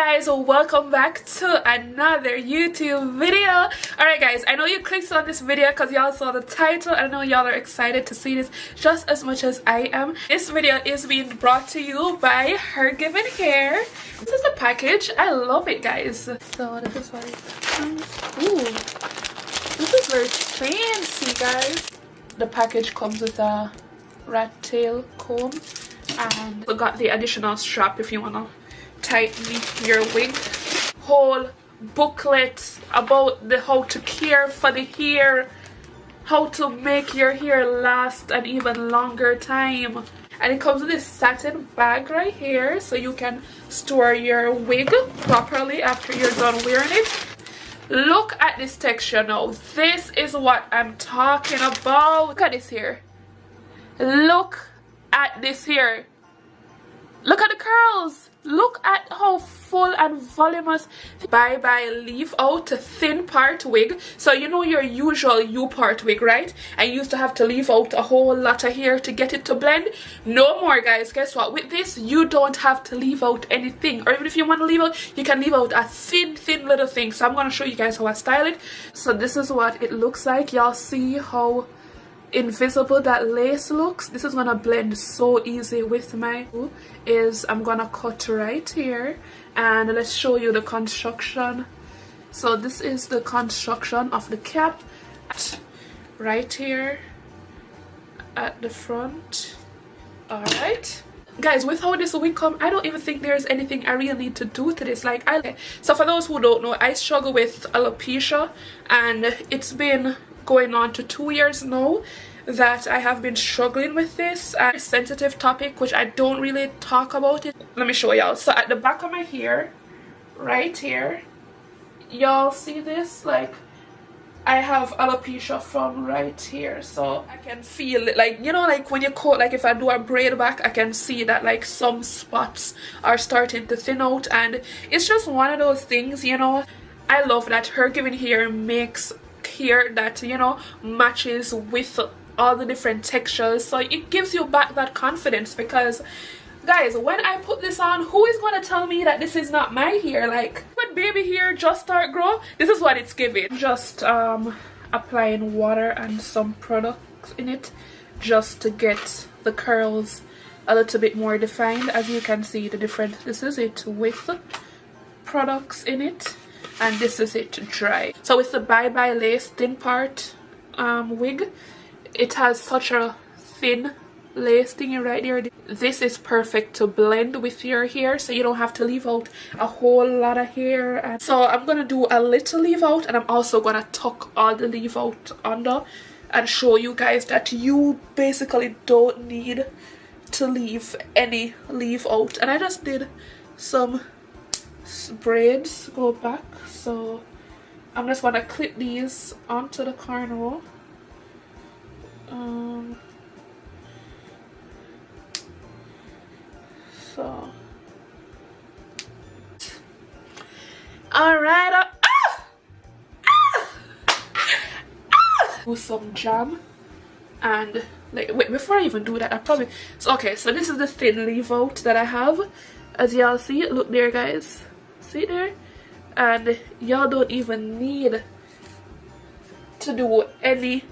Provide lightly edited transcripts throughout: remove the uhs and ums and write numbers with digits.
guys, welcome back to another YouTube video. Alright guys, I know you clicked on this video because y'all saw the title. I know y'all are excited to see this just as much as I am. This video is being brought to you by HerGivenHair. This is the package. I love it, guys. So this is what it comes. Ooh, this is very fancy, guys. The package comes with a rat tail comb and we got the additional strap if you wanna tighten your wig. Whole booklet about the how to care for the hair, how to make your hair last an even longer time. And it comes with this satin bag right here so you can store your wig properly after you're done wearing it. Look at this texture now. This is what I'm talking about. Look at this here. Look at this here. Look at the curls. Look at how full and voluminous. ByeBye leave out thin part wig. So you know your usual U part wig, right? I used to have to leave out a whole lot of hair to get it to blend. No more, guys. Guess what? With this, you don't have to leave out anything. Or even if you want to leave out, you can leave out a thin little thing. So I'm going to show you guys how I style it. So this is what it looks like. Y'all see how invisible that lace looks. This is gonna blend so easy with my I'm gonna cut right here and let's show you the construction. So this is the construction of the cap right here at the front. All right guys, with how this wig come, I don't even think there's anything I really need to do to this. So for those who don't know, I struggle with alopecia and it's been going on to 2 years now that I have been struggling with this sensitive topic, which I don't really talk about it. Let me show y'all. So at the back of my hair right here, y'all see this? Like I have alopecia from right here, so I can feel it, like, you know, like when you cut, like if I do a braid back, I can see that like some spots are starting to thin out, and it's just one of those things, you know. I love that HerGivenHair makes hair that, you know, matches with all the different textures, so it gives you back that confidence. Because guys, when I put this on, who is going to tell me that this is not my hair? Like when baby hair just start grow, this is what it's giving. Just applying water and some products in it just to get the curls a little bit more defined. As you can see, the different, this is it with products in it, and this is it dry. So with the ByeBye lace thin part wig, it has such a thin lace thingy right there. This is perfect to blend with your hair, so you don't have to leave out a whole lot of hair. And so I'm gonna do a little leave out, and I'm also gonna tuck all the leave out under and show you guys that you basically don't need to leave any leave out. And I just did some braids go back, so I'm just gonna clip these onto the cornrow. So all right, do some jam. And like, wait, before I even do that, I probably, so okay, so this is the thin leave out that I have. As y'all see, look there guys, see there? And y'all don't even need to do any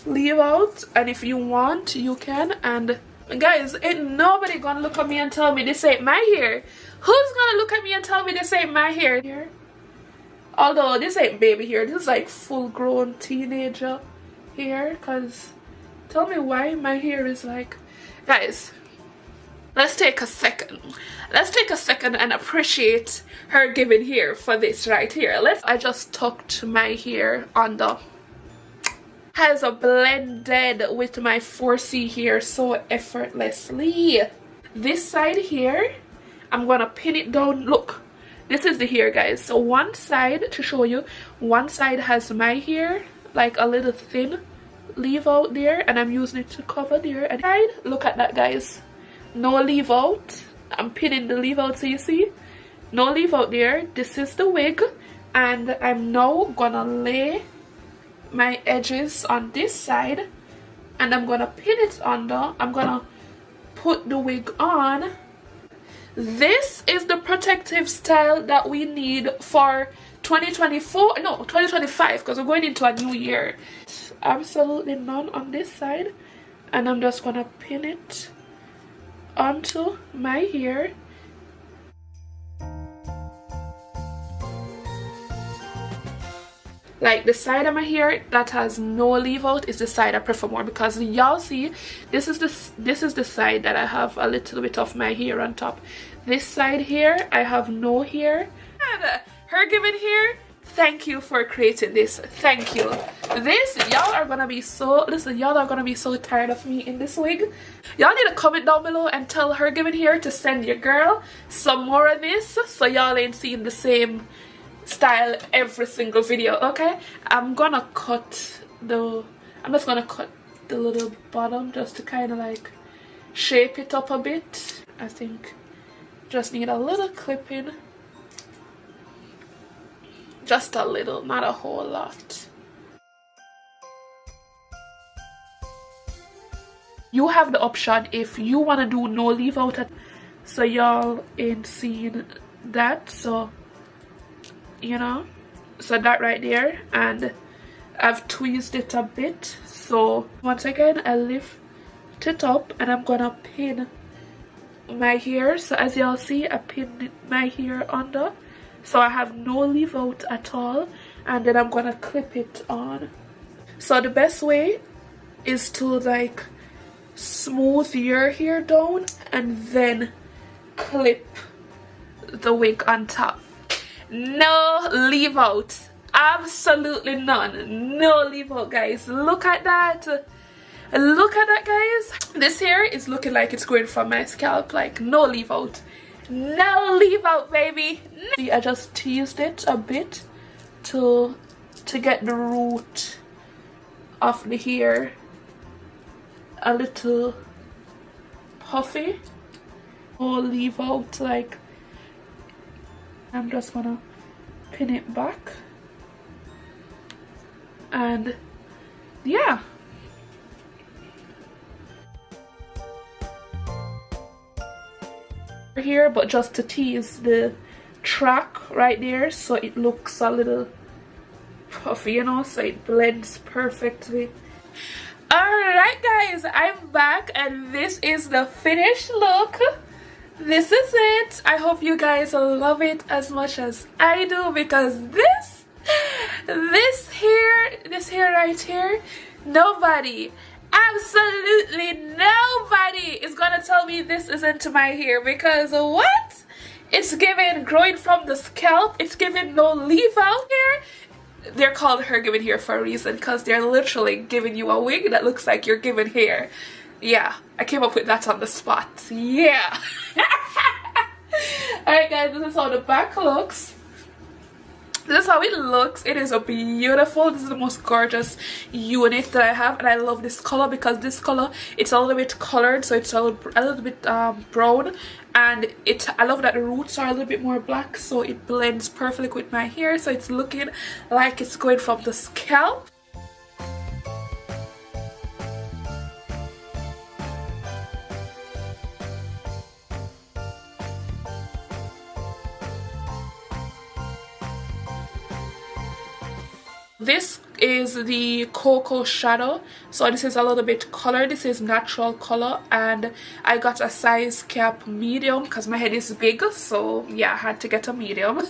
leave out, and if you want you can. And guys, ain't nobody gonna look at me and tell me this ain't my hair. Who's gonna look at me and tell me this ain't my hair? Although this ain't baby hair, this is like full grown teenager hair. Cause tell me why my hair is like, guys, let's take a second and appreciate HerGivenHair for this right here. I just tucked my hair under, has a blended with my 4C hair so effortlessly. This side here, I'm gonna pin it down. Look, this is the hair guys. So one side, to show you, one side has my hair, like a little thin leave out there, and I'm using it to cover there. And side, look at that guys, no leave out. I'm pinning the leave out so you see, no leave out there. This is the wig, and I'm now gonna lay my edges on this side, and I'm gonna pin it under. I'm gonna put the wig on this is the protective style that we need for 2024, no, 2025, because we're going into a new year. Absolutely none on this side, and I'm just gonna pin it onto my hair. Like the side of my hair that has no leave out is the side I prefer more, because y'all see this is the side that I have a little bit of my hair on top. This side here I have no hair. And HerGivenHair, thank you for creating this. Thank you. This, y'all are gonna be so, listen, y'all are gonna be so tired of me in this wig. Y'all need to comment down below and tell HerGivenHair to send your girl some more of this, so y'all ain't seeing the same style every single video. Okay, I'm just gonna cut the little bottom just to kind of like shape it up a bit. I think just need a little clipping, just a little, not a whole lot. You have the option if you want to do no leave out, so y'all ain't seeing that, so you know, so that right there, and I've tweezed it a bit. So once again I lift it up and I'm gonna pin my hair. So as y'all see, I pinned my hair under, so I have no leave out at all, and then I'm gonna clip it on. So the best way is to like smooth your hair down and then clip the wig on top. No leave out, absolutely none. No leave out, guys. Look at that, look at that, guys. This hair is looking like it's going from my scalp. Like no leave out, no leave out, baby. See, I just teased it a bit to get the root of the hair a little puffy. No leave out, like I'm just gonna pin it back, and yeah. Here, but just to tease the track right there so it looks a little puffy, you know, so it blends perfectly. Alright guys, I'm back and this is the finished look. This is it. I hope you guys love it as much as I do, because this hair right here, nobody, absolutely nobody is gonna tell me this isn't my hair, because what? It's giving growing from the scalp, it's giving no leave out here. They're called HerGivenHair for a reason, because they're literally giving you a wig that looks like you're giving hair. Yeah, I came up with that on the spot. Yeah. Alright guys, this is how the back looks. This is how it looks. It is a beautiful, this is the most gorgeous unit that I have, and I love this color because this color, it's a little bit colored, so it's a little bit brown, and I love that the roots are a little bit more black, so it blends perfectly with my hair, so it's looking like it's going from the scalp. This is the cocoa shadow, so this is a little bit colored. This is natural color, and I got a size cap medium because my head is big, so yeah, I had to get a medium.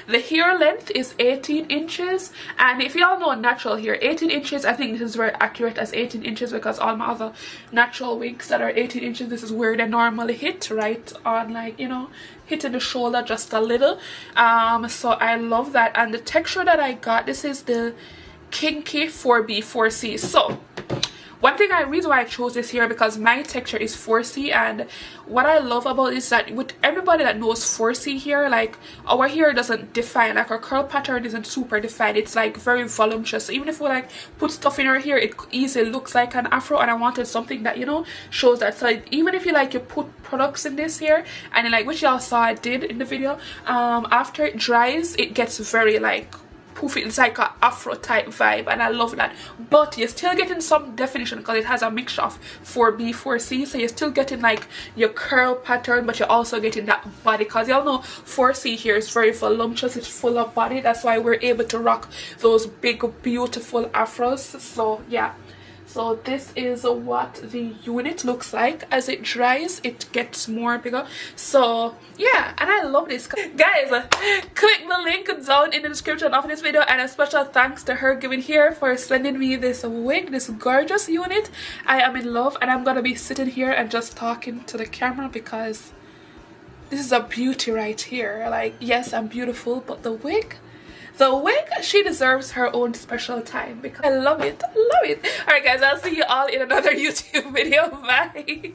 The hair length is 18 inches, and if y'all know natural hair, 18 inches, I think this is very accurate as 18 inches because all my other natural wigs that are 18 inches, this is where they normally hit, right on, like, you know, hitting the shoulder just a little. So I love that, and the texture that I got, this is the Kinky 4B 4C. So one thing, reason why I chose this here, because my texture is 4C, and what I love about it is that with everybody that knows 4C hair, like our hair doesn't define, like our curl pattern isn't super defined, it's like very voluptuous. So even if we like put stuff in our hair, it easily looks like an afro, and I wanted something that, you know, shows that. So even if you like, you put products in this hair, and like, which y'all saw I did in the video, after it dries, it gets very like poofy. It's like a afro type vibe, and I love that. But you're still getting some definition because it has a mixture of 4B 4C, so you're still getting like your curl pattern, but you're also getting that body, because y'all know 4C here is very voluptuous, it's full of body. That's why we're able to rock those big beautiful afros. So yeah, so this is what the unit looks like. As it dries, it gets more bigger. So yeah, and I love this. Guys, click the link down in the description of this video, and a special thanks to HerGivenHair for sending me this wig, this gorgeous unit. I am in love, and I'm gonna be sitting here and just talking to the camera because this is a beauty right here. Like, yes, I'm beautiful, but the wig, she deserves her own special time because I love it. I love it. Alright guys, I'll see you all in another YouTube video. Bye.